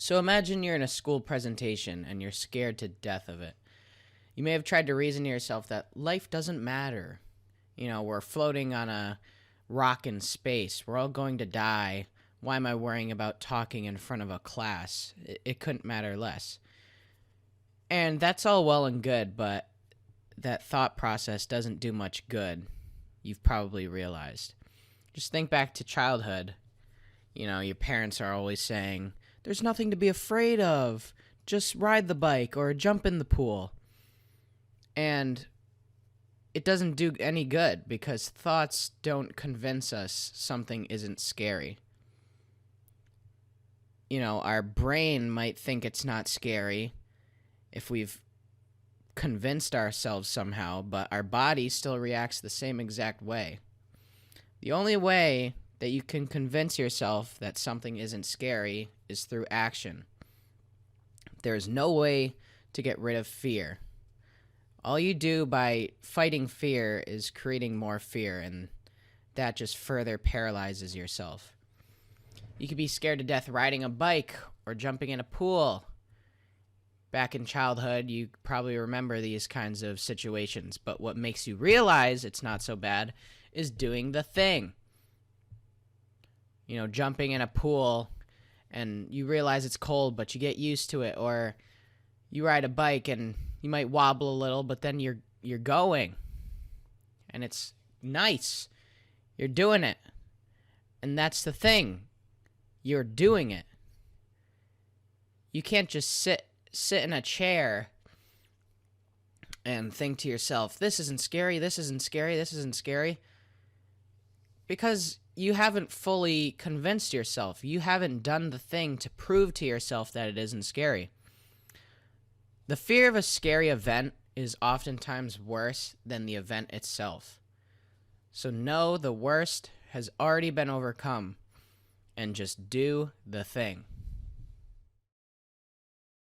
So imagine you're in a school presentation and you're scared to death of it. You may have tried to reason to yourself that life doesn't matter. We're floating on a rock in space. We're all going to die. Why am I worrying about talking in front of a class? It couldn't matter less. And that's all well and good, but that thought process doesn't do much good. You've probably realized. Just think back to childhood. Your parents are always saying, there's nothing to be afraid of. Just ride the bike or jump in the pool. And it doesn't do any good because thoughts don't convince us something isn't scary. Our brain might think it's not scary if we've convinced ourselves somehow, but our body still reacts the same exact way. The only way that you can convince yourself that something isn't scary is through action. There is no way to get rid of fear. All you do by fighting fear is creating more fear, and that just further paralyzes yourself. You could be scared to death riding a bike or jumping in a pool. Back in childhood, you probably remember these kinds of situations, but what makes you realize it's not so bad is doing the thing. Jumping in a pool and you realize it's cold, but you get used to it, or you ride a bike and you might wobble a little, but then you're going, and it's nice. You're doing it, and that's the thing. You're doing it. You can't just sit in a chair and think to yourself, this isn't scary, this isn't scary, this isn't scary, because you haven't fully convinced yourself. You haven't done the thing to prove to yourself that it isn't scary. The fear of a scary event is oftentimes worse than the event itself. So know the worst has already been overcome and just do the thing.